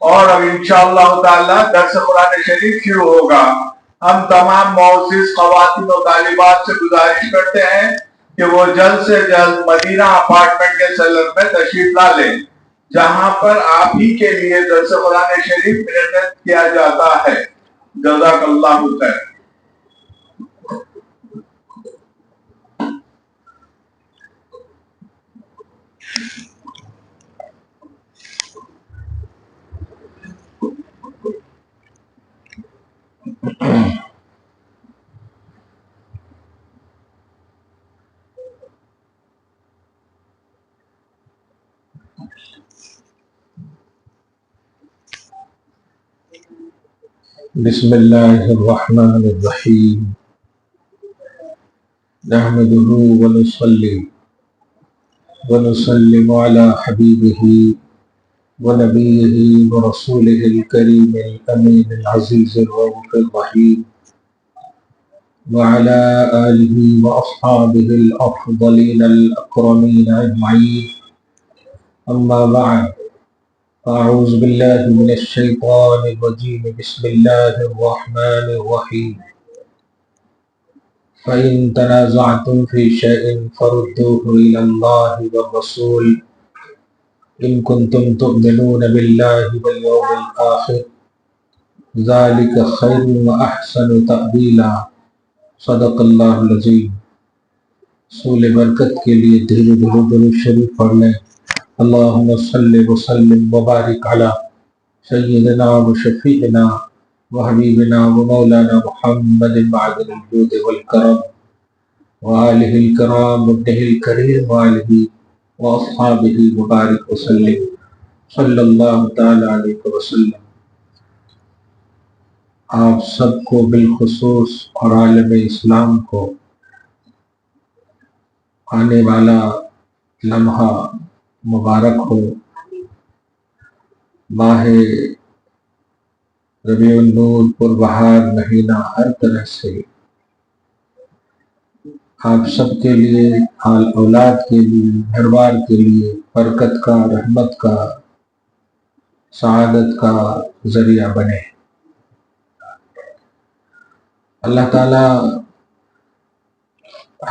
اور اب انشاءاللہ تعالی درس قرآن شریف شروع ہوگا۔ ہم تمام معزز خواتین و طالبات سے گزارش کرتے ہیں کہ وہ جلد سے جلد مدینہ اپارٹمنٹ کے سیلر میں تشریف لا لیں، جہاں پر آپ ہی کے لیے درس قرآن شریف منعقد کیا جاتا ہے۔ جزاک اللہ خیر۔ بسم اللہ الرحمن الرحیم نحمده ونصلی ونسلم علی حبیبہ ونبیہ ورسولہ الکریم الامین العزیز الرؤوف الرحیم وعلی آلہ واصحابہ الافضلین الاکرمین اجمعین، اما بعد، اعوذ باللہ من الشیطان الرجیم، بسم اللہ الرحمن الرحیم۔ فَإِن تَنَازَعْتُمْ فِي شَيْءٍ فَرُدُّوهُ إِلَى اللَّهِ وَالرَّسُولِ إِن كُنتُمْ تُؤْمِنُونَ بِاللَّهِ وَالْيَوْمِ الْآخِرِ ذَلِكَ خَيْرٌ وَأَحْسَنُ تَأْوِيلًا۔ صدق اللہ العظیم۔ حصول برکت کے لیے دھیرے دھیرے درود شریف پڑھ لیں۔ اللہم صلی وسلم وبارک علی سیدنا و شفیعنا و حبیبنا و مولانا محمد معدن الجود والکرم وآلہ الکرام وابنہ الکریم وآلہ واصحابہ مبارک وسلم صلی اللہ تعالی علیہ وسلم۔ آپ سب کو بالخصوص اور عالم اسلام کو آنے والا لمحہ مبارک ہو۔ ماہ ربیع النور پربہار مہینہ ہر طرح سے آپ سب کے لیے، آل اولاد کے لیے، گھر بار کے لیے برکت کا، رحمت کا، سعادت کا ذریعہ بنے۔ اللہ تعالی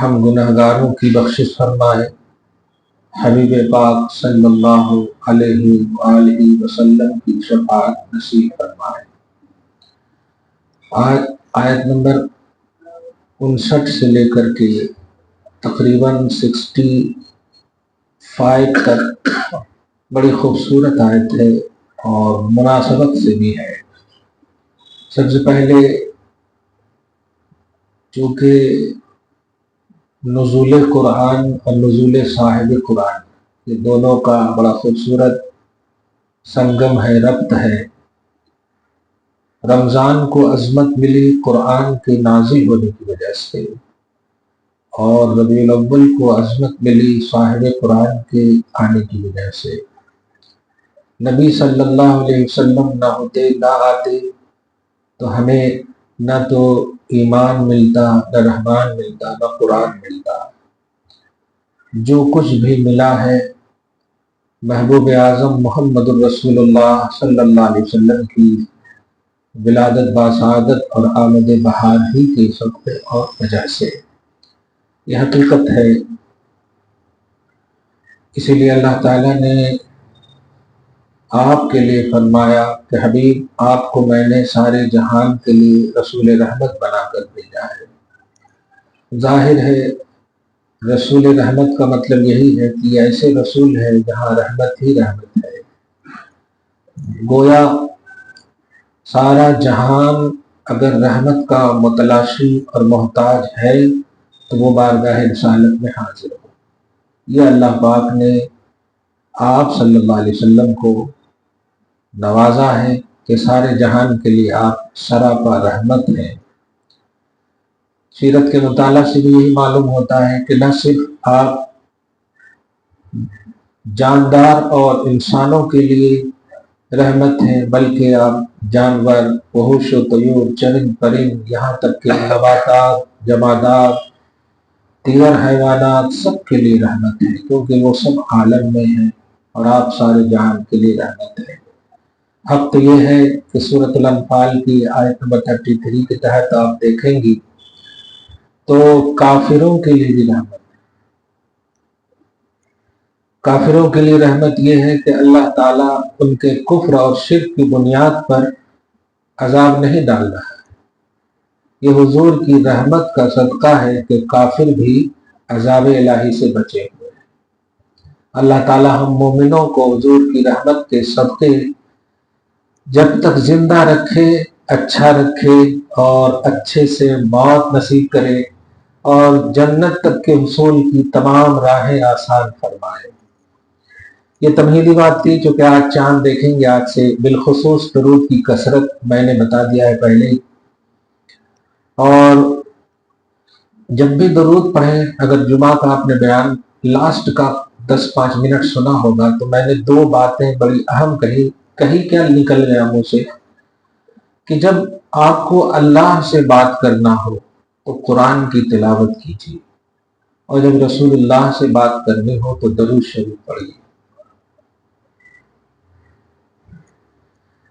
ہم گناہگاروں کی بخشش فرمائے، حبیب پاک صلی اللہ علیہ وآلہ وسلم کی شفاعت نصیب فرمائے۔ آج آیت نمبر 59 سے لے کر کے تقریباً 65 تک بڑی خوبصورت آیت ہے اور مناسبت سے بھی ہے۔ سب سے پہلے چونکہ نزول قرآن اور نزول صاحب قرآن، یہ دونوں کا بڑا خوبصورت سنگم ہے، ربط ہے۔ رمضان کو عظمت ملی قرآن کے نازل ہونے کی وجہ سے، اور ربیع الاول کو عظمت ملی صاحب قرآن کے آنے کی وجہ سے۔ نبی صلی اللہ علیہ وسلم نہ ہوتے، نہ آتے تو ہمیں نہ تو ایمان ملتا، نہ رحمان ملتا، نہ قرآن ملتا۔ جو کچھ بھی ملا ہے محبوب اعظم محمد الرسول اللہ صلی اللہ علیہ وسلم کی ولادت باسعادت اور آمد بہار ہی کے صدقے اور وجہ سے، یہ حقیقت ہے۔ اسی لیے اللہ تعالیٰ نے آپ کے لیے فرمایا کہ حبیب، آپ کو میں نے سارے جہان کے لیے رسول رحمت بنا کر بھیجا ہے۔ ظاہر ہے رسول رحمت کا مطلب یہی ہے کہ یہ ایسے رسول ہے جہاں رحمت ہی رحمت ہے۔ گویا سارا جہان اگر رحمت کا متلاشی اور محتاج ہے تو وہ بارگاہ رسالت میں حاضر ہو۔ یہ اللہ پاک نے آپ صلی اللہ علیہ وسلم کو نوازا ہے کہ سارے جہان کے لیے آپ سراپا رحمت ہیں۔ سیرت کے مطالعہ سے بھی یہی معلوم ہوتا ہے کہ نہ صرف آپ جاندار اور انسانوں کے لیے رحمت ہیں، بلکہ آپ جانور، وحوش و طیور، چرند پرند، یہاں تک کہ نباتات، جمادات، دیگر حیوانات، سب کے لیے رحمت ہے، کیونکہ وہ سب عالم میں ہیں اور آپ سارے جہان کے لیے رحمت ہیں۔ حق تو یہ ہے کہ سورۃ الانفال کی آیت نمبر 33 کے تحت آپ دیکھیں گی تو کافروں کے لیے بھی رحمت ہے۔ کافروں کے لیے رحمت یہ ہے کہ اللہ تعالیٰ ان کے کفر اور شرک کی بنیاد پر عذاب نہیں ڈال رہا ہے۔ یہ حضور کی رحمت کا صدقہ ہے کہ کافر بھی عذاب الہی سے بچے ہوئے ہیں۔ اللہ تعالیٰ ہم مومنوں کو حضور کی رحمت کے صدقے جب تک زندہ رکھے، اچھا رکھے اور اچھے سے موت نصیب کرے اور جنت تک کے حصول کی تمام راہیں آسان فرمائے۔ یہ تمہیدی بات تھی، چونکہ آج چاند دیکھیں گے آج سے بالخصوص درود کی کثرت میں نے بتا دیا ہے پہلے ہی، اور جب بھی درود پڑھیں، اگر جمعہ کا آپ نے بیان لاسٹ کا 10-5 منٹ سنا ہوگا تو میں نے 2 باتیں بڑی اہم کہیں کیا نکل گیا منہ سے کہ جب آپ کو اللہ سے بات کرنا ہو تو قرآن کی تلاوت کیجیے، اور جب رسول اللہ سے بات کرنی ہو تو درود شریف پڑھیے۔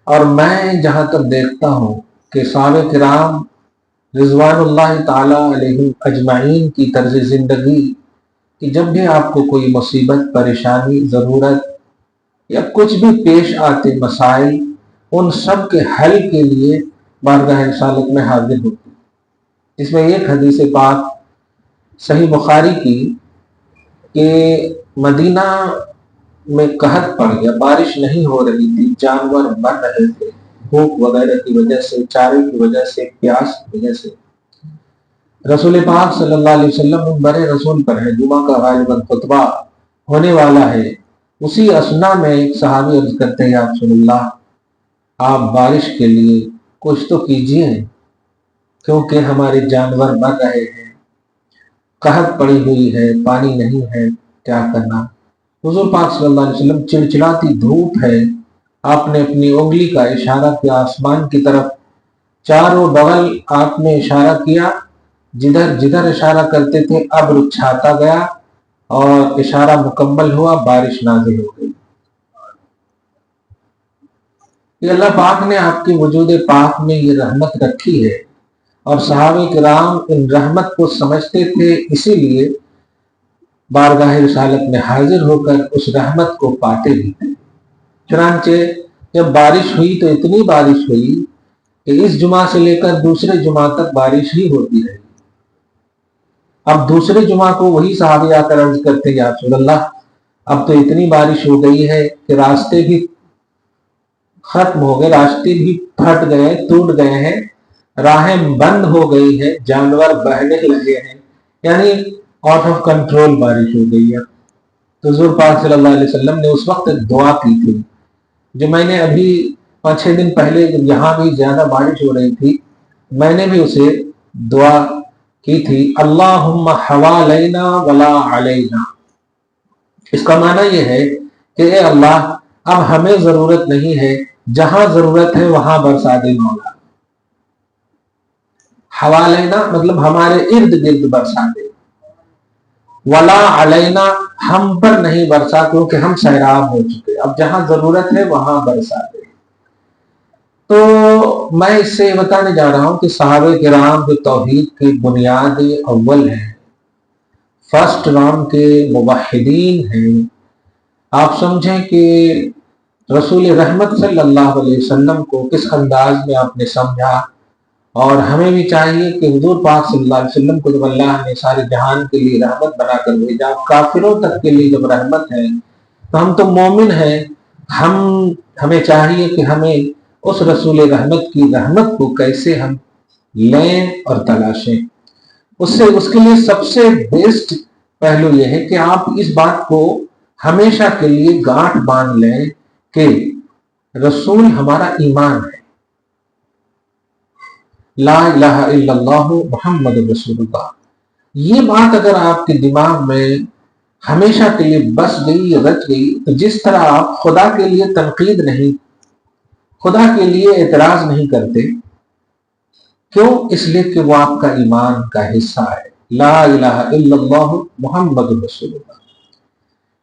اور میں جہاں تک دیکھتا ہوں کہ صحابہ کرام رضوان اللہ تعالی علیہ اجمعین کی طرز زندگی کہ جب بھی آپ کو کوئی مصیبت، پریشانی، ضرورت یا کچھ بھی پیش آتے مسائل، ان سب کے حل کے لیے بارگاہ رسالت میں حاضر ہوتی۔ اس میں ایک حدیث پاک صحیح بخاری کی کہ مدینہ میں قحط پڑ گیا، بارش نہیں ہو رہی تھی، جانور مر رہے تھے بھوک وغیرہ کی وجہ سے، چارے کی وجہ سے، پیاس کی وجہ سے۔ رسول پاک صلی اللہ علیہ وسلم منبر رسول پر ہے، جمعہ کا غالباً خطبہ ہونے والا ہے۔ اسی اثنا میں ایک صحابی عرض کرتے ہیں، یا رسول اللہ آپ بارش کے لیے کچھ تو کیجیے کیونکہ ہمارے جانور مر رہے ہیں، قحط پڑی ہوئی ہے، پانی نہیں ہے، کیا کرنا؟ حضور پاک صلی اللہ علیہ وسلم چڑچڑاتی دھوپ ہے، آپ نے اپنی انگلی کا اشارہ کیا آسمان کی طرف، چاروں بغل آپ نے اشارہ کیا، جدھر جدھر اشارہ کرتے تھے ابر چھاتا گیا اور اشارہ مکمل ہوا، بارش نازل ہو گئی۔ یہ اللہ پاک نے آپ کے وجود پاک میں یہ رحمت رکھی ہے، اور صحابہ کرام ان رحمت کو سمجھتے تھے، اسی لیے بارگاہ رسالت میں حاضر ہو کر اس رحمت کو پاتے بھی تھے۔ چنانچہ جب بارش ہوئی تو اتنی بارش ہوئی کہ اس جمعہ سے لے کر دوسرے جمعہ تک بارش ہی ہوتی رہی۔ اب دوسرے جمعہ کو وہی صحابی آ کر عرض کرتے، یا رسول اللہ اب تو اتنی بارش ہو گئی ہے کہ راستے بھی ختم ہو گئے، راستے بھی پھٹ گئے، ٹوٹ گئے ہیں، راہیں بند ہو گئی ہیں، جانور بہنے لگے ہیں، یعنی آؤٹ آف کنٹرول بارش ہو گئی ہے۔ تو حضور پاک صلی اللہ علیہ وسلم نے اس وقت دعا کی تھی، جو میں نے ابھی 5-6 دن پہلے جب یہاں بھی زیادہ بارش ہو رہی تھی میں نے بھی اسے دعا کی تھی، اللہم حوالینا ولا علینا۔ اس کا معنی یہ ہے کہ اے اللہ اب ہمیں ضرورت نہیں ہے، جہاں ضرورت ہے وہاں برسا دے مولا۔ حوالینا مطلب ہمارے ارد گرد برسا دے، ولا علینا ہم پر نہیں برسا کیونکہ ہم سیراب ہو چکے، اب جہاں ضرورت ہے وہاں برسا دے۔ تو میں اس سے بتانے جا رہا ہوں کہ صحابہ کرام جو توحید کی بنیاد اول ہیں، فرسٹ رام کے موحدین ہیں، آپ سمجھیں کہ رسول رحمت صلی اللہ علیہ وسلم کو کس انداز میں آپ نے سمجھا، اور ہمیں بھی چاہیے کہ حضور پاک صلی اللہ علیہ وسلم کو جب اللہ نے سارے جہان کے لیے رحمت بنا کر بھیجا، کافروں تک کے لیے جب رحمت ہے تو ہم تو مومن ہیں، ہمیں چاہیے کہ ہمیں اس رسول رحمت کی رحمت کو کیسے ہم لیں اور تلاشیں۔ اس کے لیے سب سے بیسٹ پہلو یہ ہے کہ آپ اس بات کو ہمیشہ کے لیے گانٹھ باندھ لیں کہ رسول ہمارا ایمان ہے، لا الہ الا اللہ محمد رسول اللہ۔ یہ بات اگر آپ کے دماغ میں ہمیشہ کے لیے بس گئی، رچ گئی، تو جس طرح آپ خدا کے لیے تنقید نہیں، خدا کے لیے اعتراض نہیں کرتے، کیوں؟ اس لیے کہ وہ آپ کا ایمان کا حصہ ہے، لا الہ الا اللہ محمد رسول اللہ۔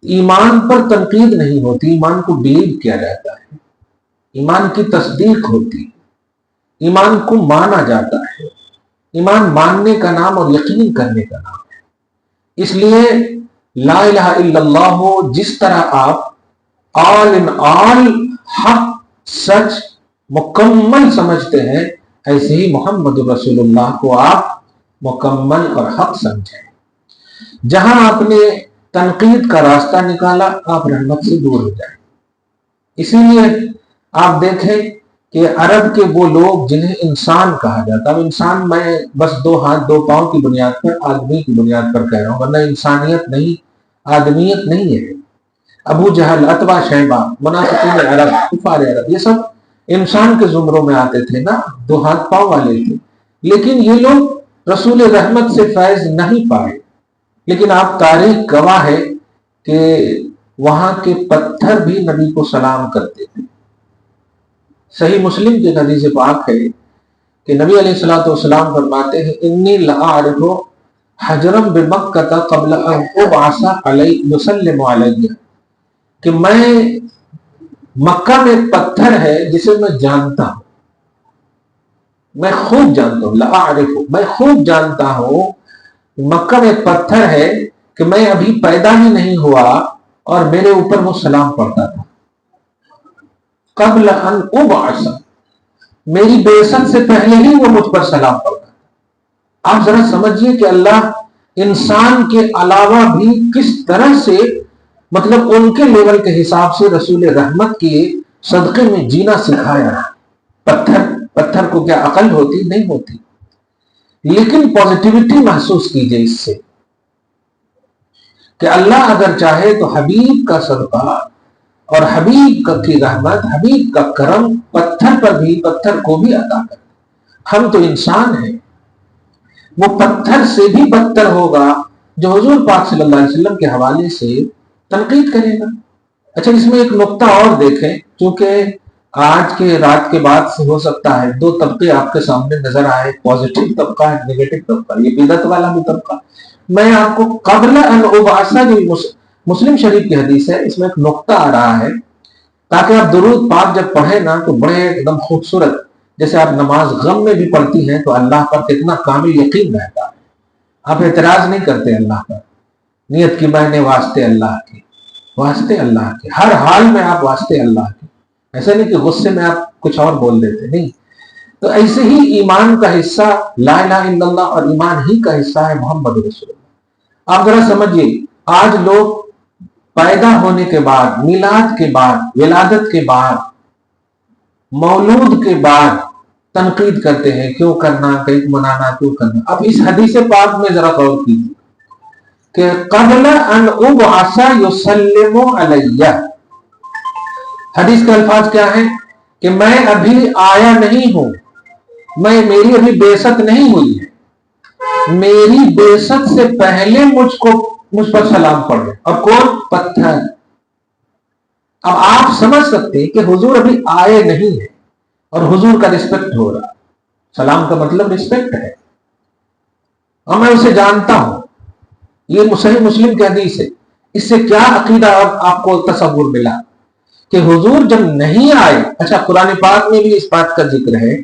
ایمان پر تنقید نہیں ہوتی، ایمان کو بلیو کیا جاتا ہے، ایمان کی تصدیق ہوتی ہے، ایمان کو مانا جاتا ہے، ایمان ماننے کا نام اور یقین کرنے کا نام ہے۔ اس لیے لا الہ الا اللہ جس طرح آپ آل ان آل حق سچ مکمل سمجھتے ہیں، ایسے ہی محمد رسول اللہ کو آپ مکمل اور حق سمجھیں۔ جہاں آپ نے تنقید کا راستہ نکالا، آپ رحمت سے دور ہو جائیں۔ اسی لیے آپ دیکھیں کہ عرب کے وہ لوگ جنہیں انسان کہا جاتا، اب انسان میں بس 2 ہاتھ 2 پاؤں کی بنیاد پر، آدمی کی بنیاد پر کہہ رہا ہوں، ورنہ انسانیت نہیں، آدمیت نہیں ہے۔ ابو جہل، عتبہ، شیبہ، منافقین عرب، کفار عرب، یہ سب انسان کے زمروں میں آتے تھے نا، 2 ہاتھ پاؤں والے تھے، لیکن یہ لوگ رسول رحمت سے فیض نہیں پائے۔ لیکن آپ تاریخ گواہ ہے کہ وہاں کے پتھر بھی نبی کو سلام کرتے تھے۔ صحیح مسلم کی حدیث پاک ہے کہ نبی علیہ الصلوۃ والسلام فرماتے ہیں انی لأعرف حجرا بمکہ قبل ان ابعث علی یسلم علی، کہ میں مکہ میں ایک پتھر ہے جسے میں جانتا ہوں، میں خوب جانتا ہوں، لأعرف میں خوب جانتا ہوں، مکہ میں ایک پتھر ہے کہ میں ابھی پیدا ہی نہیں ہوا اور میرے اوپر وہ سلام پڑھتا تھا، قبل ان ابعث، میری بعثت سے پہلے ہی وہ مجھ پر سلام پڑھتا تھا۔ آپ ذرا سمجھیے کہ اللہ انسان کے علاوہ بھی کس طرح سے، مطلب ان کے لیول کے حساب سے رسول رحمت کے صدقے میں جینا سکھایا۔ پتھر کو کیا عقل ہوتی؟ نہیں ہوتی، لیکن پازیٹیوٹی محسوس کیجئے اس سے کہ اللہ اگر چاہے تو حبیب کا صدقہ اور حبیب کی رحمت، حبیب کا کرم پتھر کو بھی عطا کرے۔ ہم تو انسان ہیں، وہ پتھر سے بھی بدتر ہوگا جو حضور پاک صلی اللہ علیہ وسلم کے حوالے سے تنقید کرے گا۔ اچھا، اس میں ایک نقطہ اور دیکھیں، کیونکہ آج کے رات کے بعد سے ہو سکتا ہے 2 طبقے آپ کے سامنے نظر آئے، پازیٹیو طبقہ ہے، نیگیٹو طبقہ، یہ بدعت والا بھی طبقہ۔ میں آپ کو قبل ان ابعث جو مسلم شریف کی حدیث ہے، اس میں ایک نقطہ آ رہا ہے تاکہ آپ درود پاک جب پڑھیں نا تو بڑے ایک دم خوبصورت، جیسے آپ نماز غم میں بھی پڑھتی ہیں تو اللہ پر کتنا کامل یقین رہتا ہے، آپ اعتراض نہیں کرتے اللہ پر، نیت کی میں نے واسطے اللہ کے، واسطے اللہ کے، ہر حال میں آپ واسطے اللہ کے، ایسا نہیں کہ غصے میں آپ کچھ اور بول دیتے، نہیں۔ تو ایسے ہی ایمان کا حصہ لا الہ الا اللہ اور ایمان ہی کا حصہ ہے محمد رسول اللہ۔ آپ ذرا سمجھیے، آج لوگ پیدا ہونے کے بعد، میلاد کے بعد، ولادت کے بعد، مولود کے بعد تنقید کرتے ہیں، کیوں کرنا، کیوں منانا، کیوں کرنا۔ اب اس حدیث پاک میں ذرا غور کیجیے کہ قبل ان ابعث یسلم علی، حدیث کے الفاظ کیا ہیں کہ میں ابھی آیا نہیں ہوں، میری ابھی بعثت نہیں ہوئی ہے، میری بعثت سے پہلے مجھ پر سلام پڑھ رہے، اور کون؟ پتھر۔ اب آپ سمجھ سکتے ہیں کہ حضور ابھی آئے نہیں ہے اور حضور کا رسپیکٹ ہو رہا، سلام کا مطلب رسپیکٹ ہے، اور میں اسے جانتا ہوں۔ یہ صحیح مسلم کی حدیث ہے۔ اس سے کیا عقیدہ آپ کو تصور ملا کہ حضور جب نہیں آئے۔ اچھا، قرآن پاک میں بھی اس بات کا ذکر ہے،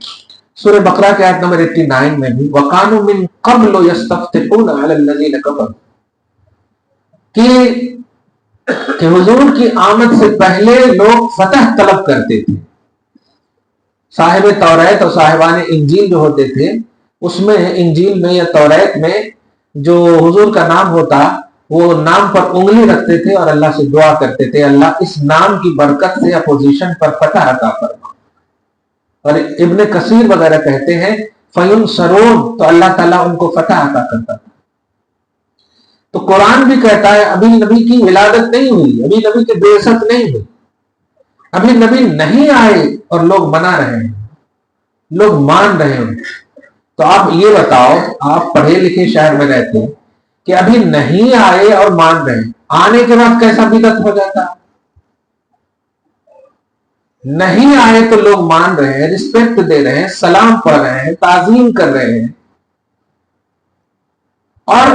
سورہ بقرہ کے آیت نمبر 89 میں بھی، وَقَانُوا مِن قَبْلُ يَسْتَفْتِحُونَ عَلَى الَّذِينَ كَفَرُوا، کہ حضور کی آمد سے پہلے لوگ فتح طلب کرتے تھے۔ صاحب توریت اور صاحبان انجیل جو ہوتے تھے، اس میں انجیل میں یا توریت میں جو حضور کا نام ہوتا، وہ نام پر انگلی رکھتے تھے اور اللہ سے دعا کرتے تھے، اللہ اس نام کی برکت سے اپوزیشن پر فتح عطا فرما۔ اور ابن کثیر وغیرہ کہتے ہیں فَيُنْصَرُونَ، تو اللہ تعالیٰ ان کو فتح عطا کرتا تھا۔ تو قرآن بھی کہتا ہے ابھی نبی کی ولادت نہیں ہوئی، ابھی نبی کی بعثت نہیں ہوئی، ابھی نبی نہیں آئے اور لوگ منا رہے ہیں، لوگ مان رہے ہیں۔ تو آپ یہ بتاؤ، آپ پڑھے لکھے شہر میں رہتے ہیں کہ ابھی نہیں آئے اور مان رہے ہیں، آنے کے بعد کیسا بدعت ہو جاتا؟ نہیں آئے تو لوگ مان رہے ہیں، رسپیکٹ دے رہے ہیں، سلام پڑھ رہے ہیں، تعظیم کر رہے ہیں، اور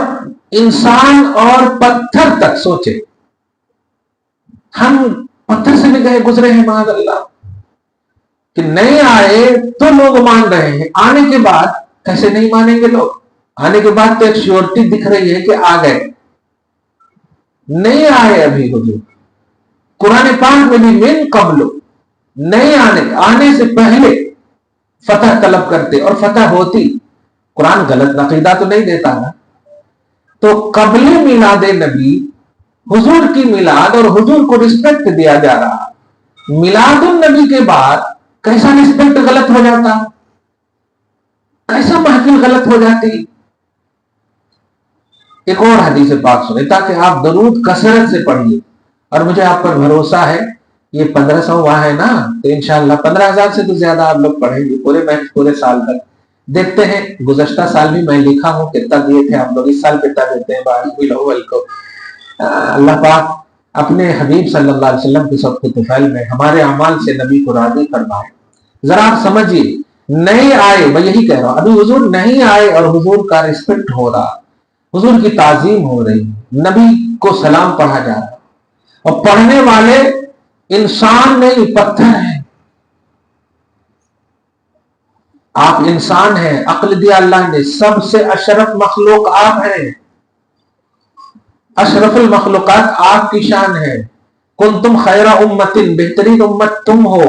انسان اور پتھر تک سوچے، ہم پتھر سے بھی گئے گزرے ہیں معاذ اللہ، کہ نہیں آئے تو لوگ مان رہے ہیں, آنے کے بعد کیسے نہیں مانیں گے لوگ؟ آنے کے بعد تو ایک شیورٹی دکھ رہی ہے کہ آ گئے. نہیں آئے ابھی حضور. قرآن پاک میں بھی من قبل, نہیں آنے سے پہلے فتح طلب کرتے اور فتح ہوتی. قرآن غلط عقیدہ تو نہیں دیتا نا. تو قبل میلاد نبی حضور کی میلاد اور حضور کو رسپیکٹ دیا جا رہا. میلاد النبی کے بعد کیسا رسپیکٹ غلط ہو جاتا, کیسا محفل غلط ہو جاتی. ایک اور حدیث پاک سنیں تاکہ آپ درود کثرت سے پڑھیے, اور مجھے آپ پر بھروسہ ہے یہ 1500 وہاں ہے نا, تو انشاءاللہ 15,000 سے تو زیادہ آپ لوگ پڑھیں گے پورے سال تک. دیکھتے ہیں گزشتہ سال بھی میں لکھا ہوں کتنا دیے تھے آپ لوگ, اس سال کتنا دیتے ہیں بارہویں الاول کو. اللہ پاک اپنے حبیب صلی اللہ علیہ وسلم کے سب کے طفیل میں ہمارے اعمال سے نبی کو راضی فرمائے. ذرا آپ سمجھیے, نہیں آئے, میں یہی کہہ رہا ہوں, ابھی حضور نہیں آئے اور حضور کا رسپیکٹ ہو رہا, حضور کی تعظیم ہو رہی, نبی کو سلام پڑھا جا رہا, اور پڑھنے والے انسان نہیں پتھر ہیں. آپ انسان ہیں, عقل دیا اللہ نے, سب سے اشرف مخلوق آپ ہیں, اشرف المخلوقات آپ کی شان ہے. کنتم خیر امت, بہترین امت تم ہو.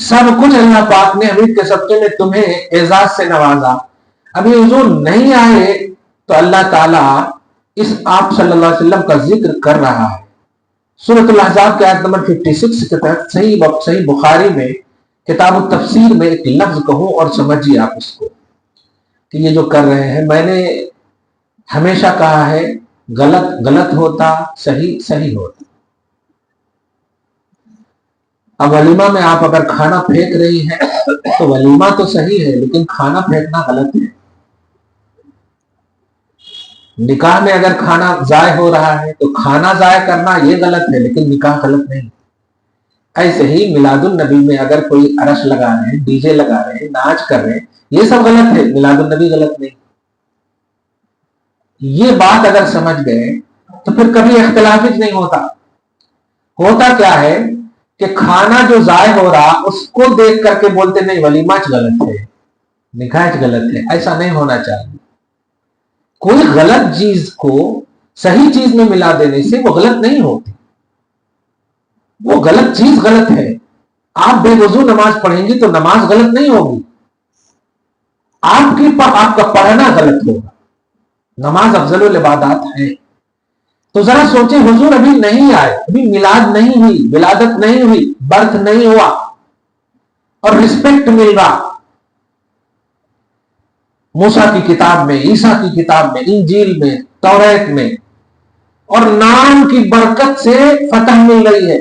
سب کچھ اللہ پاک نے حبیب کے صدقے میں تمہیں اعزاز سے نوازا. ابھی حضور نہیں آئے تو اللہ تعالیٰ اس آپ صلی اللہ علیہ وسلم کا ذکر کر رہا ہے. سورۃ الاحزاب کے آیت نمبر 56 کے تحت صحیح بخاری میں کتاب التفسیر میں ایک لفظ کہوں اور سمجھیے آپ اس کو, کہ یہ جو کر رہے ہیں, میں نے ہمیشہ کہا ہے غلط ہوتا, صحیح ہوتا. اب ولیمہ میں آپ اگر کھانا پھینک رہی ہیں تو ولیمہ تو صحیح ہے لیکن کھانا پھینکنا غلط ہے. نکاح میں اگر کھانا ضائع ہو رہا ہے تو کھانا ضائع کرنا یہ غلط ہے لیکن نکاح غلط نہیں. ایسے ہی میلاد النبی میں اگر کوئی عرش لگا رہے ہیں, ڈی جے لگا رہے ہیں, ناچ کر رہے ہیں, یہ سب غلط ہے, میلاد النبی غلط نہیں. یہ بات اگر سمجھ گئے تو پھر کبھی اختلاف ہی نہیں ہوتا. ہوتا کیا ہے کہ کھانا جو ضائع ہو رہا اس کو دیکھ کر کے بولتے نہیں ولیمہ غلط ہے, نکاح غلط ہے. ایسا نہیں ہونا چاہیے. کوئی غلط چیز کو صحیح چیز میں ملا دینے سے وہ غلط نہیں ہوتی, وہ غلط چیز غلط ہے. آپ بے وضو نماز پڑھیں گی تو نماز غلط نہیں ہوگی, آپ کا پڑھنا غلط ہوگا. نماز افضل العبادات ہے. تو ذرا سوچیں, حضور ابھی نہیں آئے, ابھی میلاد نہیں ہوئی, ولادت نہیں ہوئی, برتھ نہیں ہوا, اور رسپیکٹ مل رہا. موسیٰ کی کتاب میں, عیسیٰ کی کتاب میں, انجیل میں, توریت میں, اور نام کی برکت سے فتح مل رہی ہے.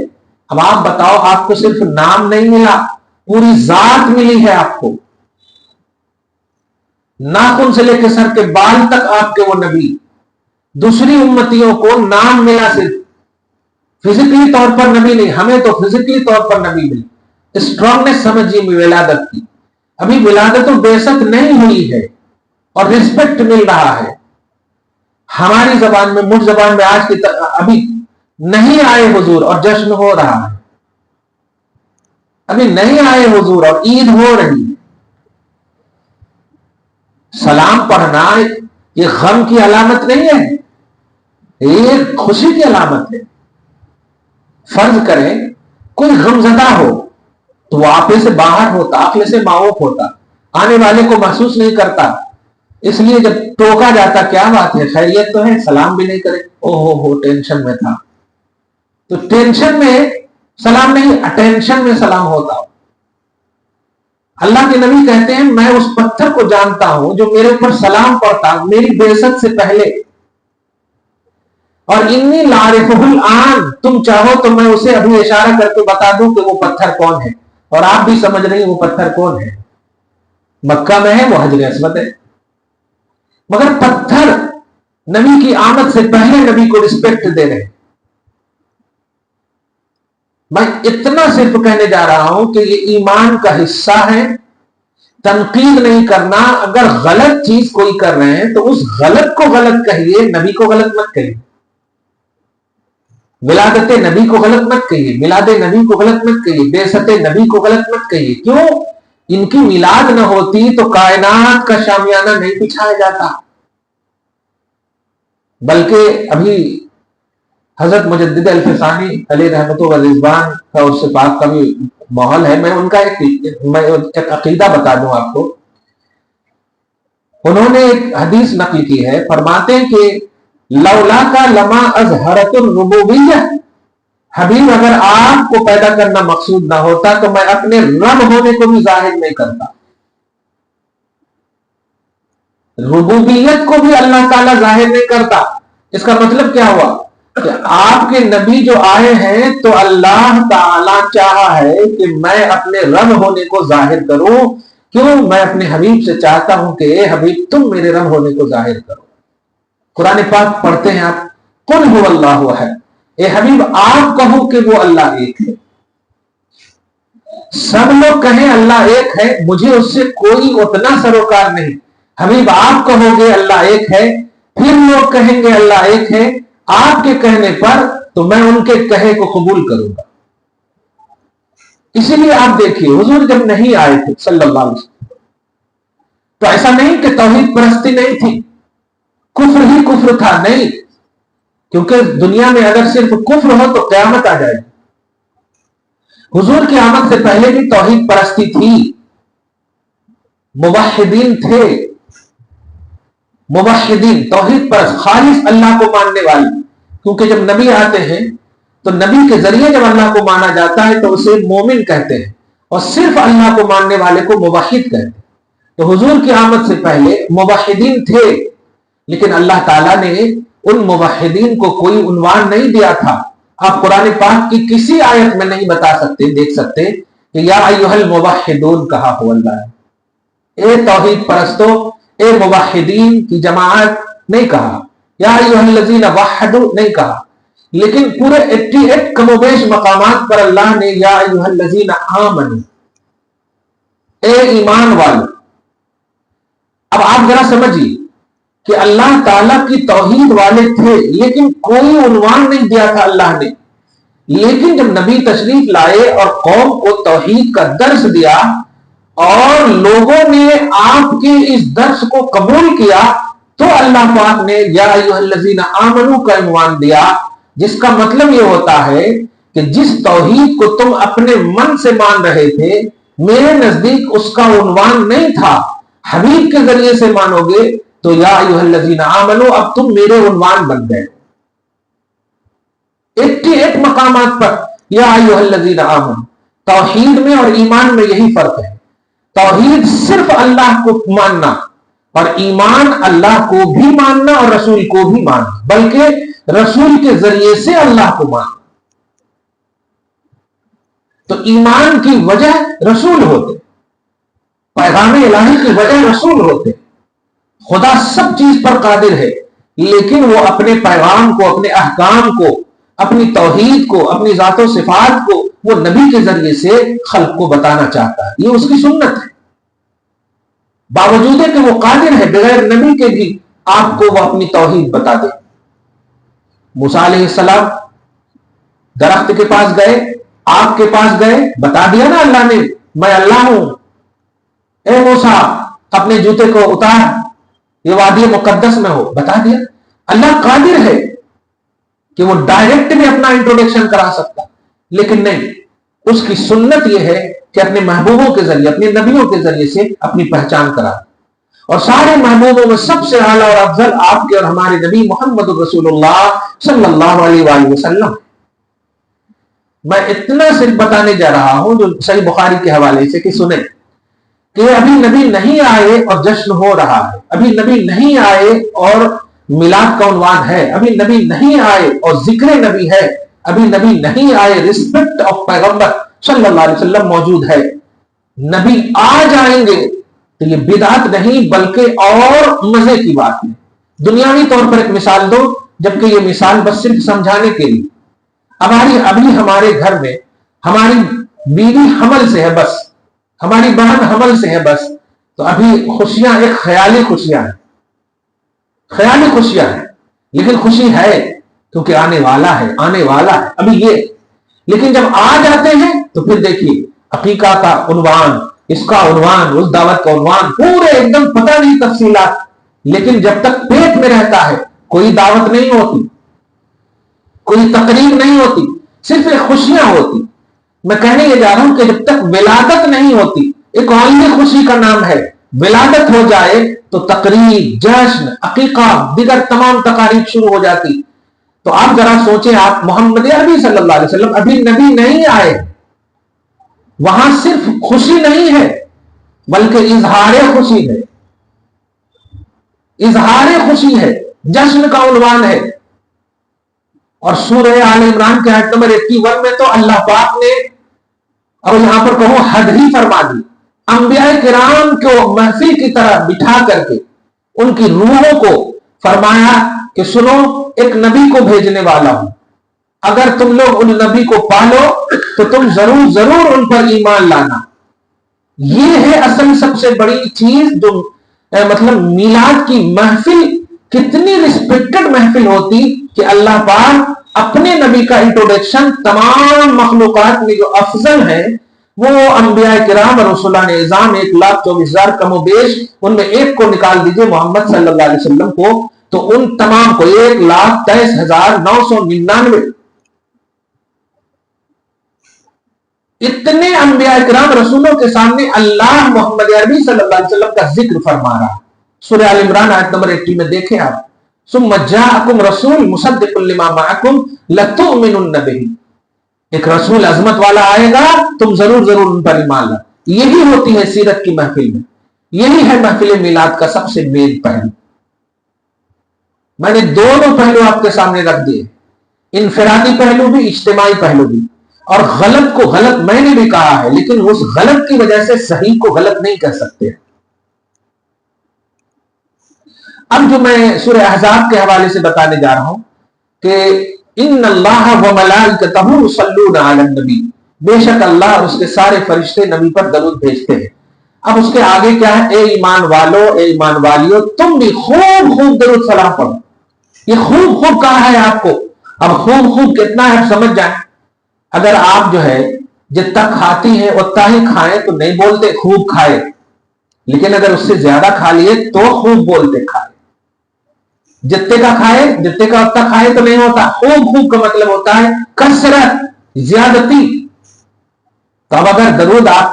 اب آپ بتاؤ, آپ کو صرف نام نہیں ملا, پوری ذات ملی ہے آپ کو. ناخن سے لے کے سر کے بال تک آپ کے وہ نبی. دوسری امتیوں کو نام ملا صرف, فزیکلی طور پر نبی نہیں. ہمیں تو فزیکلی طور پر نبی ملی. اسٹرانگنس سمجھیے ولادت کی. ابھی ولادت و بعثت نہیں ہوئی ہے اور رسپیکٹ مل رہا ہے. ہماری زبان میں, مجھ زبان میں آج کی ابھی نہیں آئے حضور اور جشن ہو رہا ہے. ابھی نہیں آئے حضور اور عید ہو رہی ہے. سلام پڑھنا یہ غم کی علامت نہیں ہے, یہ خوشی کی علامت ہے. فرض کریں کوئی غم زدہ ہو تو وہ عقل سے باہر ہوتا, عقل سے معوف ہوتا, آنے والے کو محسوس نہیں کرتا. اس لیے جب ٹوکا جاتا کیا بات ہے, خیریت تو ہے, سلام بھی نہیں کرے, او ہو ٹینشن میں تھا. تو ٹینشن میں سلام نہیں, اٹینشن میں سلام ہوتا. اللہ کے نبی کہتے ہیں میں اس پتھر کو جانتا ہوں جو میرے اوپر سلام پڑھتا میری بعثت سے پہلے, اور انی لعارفہ الآن, تم چاہو تو میں اسے ابھی اشارہ کر کے بتا دوں کہ وہ پتھر کون ہے, اور آپ بھی سمجھ رہی ہیں وہ پتھر کون ہے. مکہ میں ہے, وہ حجر اسود ہے. مگر پتھر نبی کی آمد سے پہلے نبی کو رسپیکٹ دے رہے. میں اتنا صرف کہنے جا رہا ہوں کہ یہ ایمان کا حصہ ہے. تنقید نہیں کرنا. اگر غلط چیز کوئی کر رہے ہیں تو اس غلط کو غلط کہیے, نبی کو غلط مت کہیے. ولادت نبی کو غلط مت کہیے، میلاد نبی کو غلط مت کہیے، بعثت نبی کو غلط مت کہیے. کیوں؟ ان کی میلاد نہ ہوتی تو کائنات کا شامیانہ نہیں بچھایا جاتا. بلکہ ابھی حضرت مجدد الفسانی علیہ رحمت و رضوان کا اس سے پاک کا بھی ماحول ہے. میں ان کا ایک عقیدہ بتا دوں آپ کو. انہوں نے ایک حدیث نقل کی ہے، فرماتے ہیں کہ لولا کا لما اظہرت الربوبیہ، حبیب اگر آپ کو پیدا کرنا مقصود نہ ہوتا تو میں اپنے رب ہونے کو بھی ظاہر نہیں کرتا. ربوبیت کو بھی اللہ تعالیٰ ظاہر نہیں کرتا. اس کا مطلب کیا ہوا کہ آپ کے نبی جو آئے ہیں تو اللہ تعالیٰ چاہا ہے کہ میں اپنے رب ہونے کو ظاہر کروں. کیوں؟ میں اپنے حبیب سے چاہتا ہوں کہ اے حبیب تم میرے رب ہونے کو ظاہر کرو. قرآن پاک پڑھتے ہیں آپ، قل هو اللہ احد، اے حبیب آپ کہو کہ وہ اللہ ایک ہے. سب لوگ کہیں اللہ ایک ہے، مجھے اس سے کوئی اتنا سروکار نہیں. حبیب آپ کہو گے اللہ ایک ہے، پھر لوگ کہیں گے اللہ ایک ہے، آپ کے کہنے پر تو میں ان کے کہے کو قبول کروں گا. اسی لیے آپ دیکھیے حضور جب نہیں آئے تھے صلی اللہ علیہ وسلم تو ایسا نہیں کہ توحید پرستی نہیں تھی، کفر ہی کفر تھا. نہیں، کیونکہ دنیا میں اگر صرف کفر ہو تو قیامت آ جائے. حضور کی آمد سے پہلے بھی توحید پرستی تھی، موحدین تھے. موحدین توحید پرست، خالص اللہ کو ماننے والے. کیونکہ جب نبی آتے ہیں تو نبی کے ذریعے جب اللہ کو مانا جاتا ہے تو اسے مومن کہتے ہیں، اور صرف اللہ کو ماننے والے کو موحد کہتے ہیں. تو حضور کی آمد سے پہلے موحدین تھے، لیکن اللہ تعالیٰ نے ان موحدین کو کوئی عنوان نہیں دیا تھا. آپ قرآن پاک کی کسی آیت میں نہیں بتا سکتے، دیکھ سکتے کہ یا ایھا الموحدون کہا ہو اللہ ہے. اے توحید پرستو، اے موحدین کی جماعت نہیں کہا، یا ایھا الذین وحدوا نہیں کہا. لیکن پورے 88 کم و بیش مقامات پر اللہ نے یا ایھا الذین آمنوا، اے ایمان والو. اب آپ ذرا سمجھیے کہ اللہ تعالیٰ کی توحید والے تھے لیکن کوئی عنوان نہیں دیا تھا اللہ نے. لیکن جب نبی تشریف لائے اور قوم کو توحید کا درس دیا اور لوگوں نے آپ کے اس درس کو قبول کیا تو اللہ پاک نے یا ایھا الذین آمنوا کا عنوان دیا، جس کا مطلب یہ ہوتا ہے کہ جس توحید کو تم اپنے من سے مان رہے تھے میرے نزدیک اس کا عنوان نہیں تھا. حبیب کے ذریعے سے مانو گے تو یا ایھا الذین آمنوا اب تم میرے عنوان بن گئے. 88 مقامات پر یا ایھا الذین آمنوا. توحید میں اور ایمان میں یہی فرق ہے. توحید صرف اللہ کو ماننا اور ایمان اللہ کو بھی ماننا اور رسول کو بھی ماننا، بلکہ رسول کے ذریعے سے اللہ کو ماننا. تو ایمان کی وجہ رسول ہوتے، پیغام الہی کی وجہ رسول ہوتے. خدا سب چیز پر قادر ہے لیکن وہ اپنے پیغام کو، اپنے احکام کو، اپنی توحید کو، اپنی ذات و صفات کو وہ نبی کے ذریعے سے خلق کو بتانا چاہتا ہے. یہ اس کی سنت ہے. باوجود ہے کہ وہ قادر ہے بغیر نبی کے بھی آپ کو وہ اپنی توحید بتا دے. موسیٰ علیہ السلام درخت کے پاس گئے، آگ کے پاس گئے، بتا دیا نا اللہ نے میں اللہ ہوں. اے موسیٰ اپنے جوتے کو اتار، یہ وادی مقدس میں ہو، بتا دیا. اللہ قادر ہے کہ وہ ڈائریکٹ بھی اپنا انٹروڈکشن کرا سکتا، لیکن نہیں، اس کی سنت یہ ہے کہ اپنے محبوبوں کے ذریعے، اپنے نبیوں کے ذریعے سے اپنی پہچان کرا. اور سارے محبوبوں میں سب سے اعلیٰ اور افضل آپ کے اور ہمارے نبی محمد رسول اللہ صلی اللہ علیہ وآلہ وسلم. میں اتنا صرف بتانے جا رہا ہوں جو صحیح بخاری کے حوالے سے کہ سنیں کہ ابھی نبی نہیں آئے اور جشن ہو رہا ہے، ابھی نبی نہیں آئے اور میلاد کا عنوان ہے، ابھی نبی نہیں آئے اور ذکر نبی ہے، ابھی نبی نہیں آئے، رسپیکٹ آف پیغمبر صلی اللہ علیہ وسلم موجود ہے. نبی آ جائیں گے تو یہ بدعت نہیں بلکہ اور مزے کی بات ہے. دنیاوی طور پر ایک مثال دو، جبکہ یہ مثال بس صرف سمجھانے کے لیے. ابھی ہمارے گھر میں ہماری بیوی حمل سے ہے، بس ہماری بہن حمل سے ہے، بس تو ابھی خوشیاں ایک خیالی خوشیاں ہیں، خیالی خوشیاں ہیں، لیکن خوشی ہے. کیونکہ آنے والا ہے ابھی یہ. لیکن جب آ جاتے ہیں تو پھر دیکھیے عقیقہ کا عنوان، اس کا عنوان، اس دعوت کا عنوان پورے ایک دم پتہ نہیں تفصیلات. لیکن جب تک پیٹ میں رہتا ہے کوئی دعوت نہیں ہوتی، کوئی تقریب نہیں ہوتی، صرف ایک خوشیاں ہوتی. میں کہنے یہ جا رہا ہوں کہ جب تک ولادت نہیں ہوتی، ایک اور خوشی کا نام ہے، ولادت ہو جائے تو تقریب، جشن، عقیقہ، دیگر تمام تقاریب شروع ہو جاتی. تو آپ ذرا سوچیں، آپ محمد عربی صلی اللہ علیہ وسلم ابھی نبی نہیں آئے، وہاں صرف خوشی نہیں ہے بلکہ اظہار خوشی ہے، اظہار خوشی ہے، جشن کا عنوان ہے. اور سورہ آل عمران کے آیت نمبر 81 میں تو اللہ پاک نے، اور یہاں پر کہوں حد ہی فرما دی، انبیاء کرام کو محفل کی طرح بٹھا کر کے ان کی روحوں کو فرمایا کہ سنو، ایک نبی کو بھیجنے والا ہوں، اگر تم لوگ ان نبی کو پالو تو تم ضرور ان پر ایمان لانا. یہ ہے اصل سب سے بڑی چیز. جو مطلب میلاد کی محفل کتنی رسپیکٹڈ محفل ہوتی کہ اللہ پاک اپنے نبی کا انٹروڈکشن تمام مخلوقات میں جو افضل ہیں وہ انبیاء کرام اور رسولان اعظام 1,24,000 کم و بیش، ان میں ایک کو نکال دیجئے محمد صلی اللہ علیہ وسلم کو، تو ان تمام کو 1,23,999 اتنے انبیاء کرام رسولوں کے سامنے اللہ محمد عربی صلی اللہ علیہ وسلم کا ذکر فرما رہا. سورہ آل عمران آیت نمبر 80 میں دیکھیں آپ، ثم جاءکم رسول مصدق لما معکم لتؤمنن بہ، ایک رسول عظمت والا آئے گا، تم ضرور ان پر ایمان لاؤ. یہی ہوتی ہے سیرت کی محفل میں، یہی ہے محفل میلاد کا سب سے مین پہلو. میں نے دونوں پہلو آپ کے سامنے رکھ دیے، انفرادی پہلو بھی، اجتماعی پہلو بھی. اور غلط کو غلط میں نے بھی کہا ہے، لیکن اس غلط کی وجہ سے صحیح کو غلط نہیں کہہ سکتے. اب جو میں سورہ احزاب کے حوالے سے بتانے جا رہا ہوں کہ ان اللہ و ملائکتہ یصلون علی النبی، بے شک اللہ اور اس کے سارے فرشتے نبی پر درود بھیجتے ہیں. اب اس کے آگے کیا ہے؟ اے ایمان والو، اے ایمان والیو، تم بھی خوب درود سلام پڑھو. یہ خوب کہا ہے آپ کو. اب خوب کتنا ہے سمجھ جائیں. اگر آپ جو ہے جتنا کھاتی ہیں اتنا ہی کھائیں تو نہیں بولتے خوب کھائے، لیکن اگر اس سے زیادہ کھا لیے تو خوب بولتے کھائے. جتنے کا کھائے، جتنے کا اتنا کھائے تو نہیں ہوتا. خوب کا مطلب ہوتا ہے کثرت، زیادتی. تو اب اگر درود آپ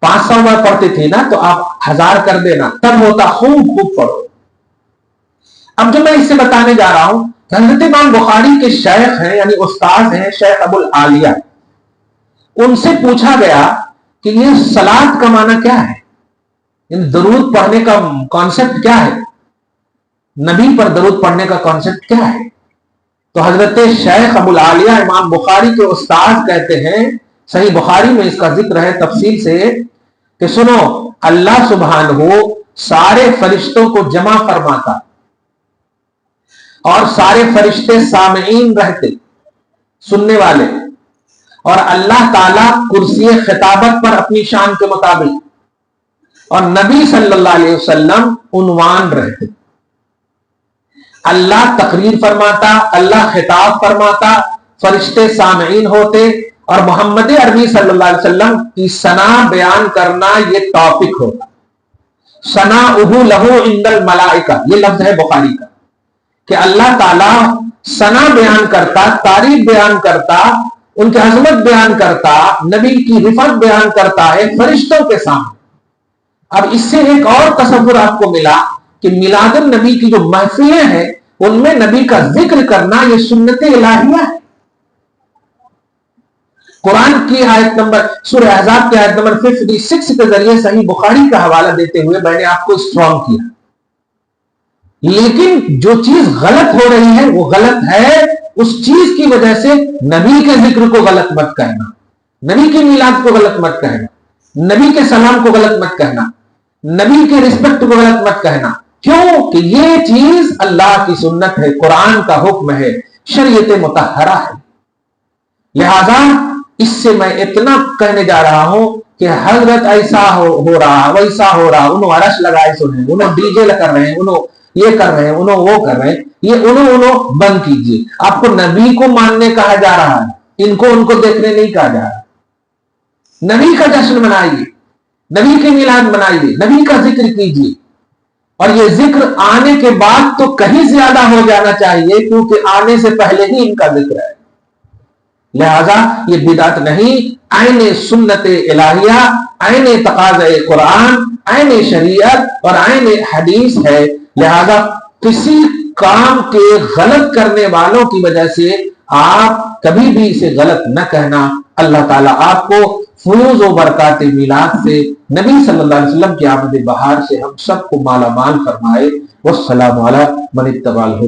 500 بار پڑھتے تھے نا تو آپ 1000 کر دینا، تب ہوتا خوب پڑھو. اب جو میں اس سے بتانے جا رہا ہوں، حضرت امام بخاری کے شیخ ہیں، یعنی استاد ہیں شیخ ابو العالیہ، ان سے پوچھا گیا کہ یہ صلاۃ کا معنی کیا ہے، یعنی درود پڑھنے کا کانسیپٹ کیا ہے، نبی پر درود پڑھنے کا کانسیپٹ کیا ہے. تو حضرت شیخ ابو العالیہ امام بخاری کے استاد کہتے ہیں، صحیح بخاری میں اس کا ذکر ہے تفصیل سے، کہ سنو، اللہ سبحانہ سارے فرشتوں کو جمع فرماتا اور سارے فرشتے سامعین رہتے، سننے والے، اور اللہ تعالیٰ کرسی خطابت پر اپنی شان کے مطابق، اور نبی صلی اللہ علیہ وسلم عنوان رہتے. اللہ تقریر فرماتا، اللہ خطاب فرماتا، فرشتے سامعین ہوتے، اور محمد عربی صلی اللہ علیہ وسلم کی ثنا بیان کرنا یہ ٹاپک ہوتا. ثناؤہ لہ عند الملائکہ، یہ لفظ ہے بخاری کا، کہ اللہ تعالیٰ ثنا بیان کرتا، تعریف بیان کرتا، ان کی عظمت بیان کرتا، نبی کی رفعت بیان کرتا ہے فرشتوں کے سامنے. اب اس سے ایک اور تصور آپ کو ملا کہ میلاد النبی کی جو محفلیں ہیں ان میں نبی کا ذکر کرنا یہ سنت الہیہ ہے. قرآن کی آیت نمبر، سورہ احزاب کی آیت نمبر 56 کے ذریعے صحیح بخاری کا حوالہ دیتے ہوئے میں نے آپ کو اسٹرانگ کیا. لیکن جو چیز غلط ہو رہی ہے وہ غلط ہے، اس چیز کی وجہ سے نبی کے ذکر کو غلط مت کہنا، نبی کی میلاد کو غلط مت کہنا، نبی کے سلام کو غلط مت کہنا، نبی کے رسپیکٹ کو غلط مت کہنا. کیوں کہ یہ چیز اللہ کی سنت ہے، قرآن کا حکم ہے، شریعت مطہرہ ہے. لہذا اس سے میں اتنا کہنے جا رہا ہوں کہ حضرت ایسا ہو رہا ویسا ہو رہا، انہوں عرش لگائے سنے، انہوں ڈی جے کر رہے ہیں، انہوں یہ کر رہے ہیں انہوں وہ کر رہے ہیں, یہ انہوں بند کیجئے. آپ کو نبی کو ماننے کہا جا رہا ہے, ان کو دیکھنے نہیں کہا جا رہا. نبی کا جشن منائیے, نبی کے میلاد منائیے, نبی کا ذکر کیجئے. اور یہ ذکر آنے کے بعد تو کہیں زیادہ ہو جانا چاہیے, کیونکہ آنے سے پہلے ہی ان کا ذکر ہے. لہذا یہ بدعت نہیں, عین سنت الہیہ, عین تقاضۂ قرآن, عین شریعت اور عین حدیث ہے. لہذا کسی کام کے غلط کرنے والوں کی وجہ سے آپ کبھی بھی اسے غلط نہ کہنا. اللہ تعالیٰ آپ کو فیوز و برکات میلاد سے, نبی صلی اللہ علیہ وسلم کی آمد بہار سے ہم سب کو مالا مال فرمائے. والسلام علی من اتبع الہدی.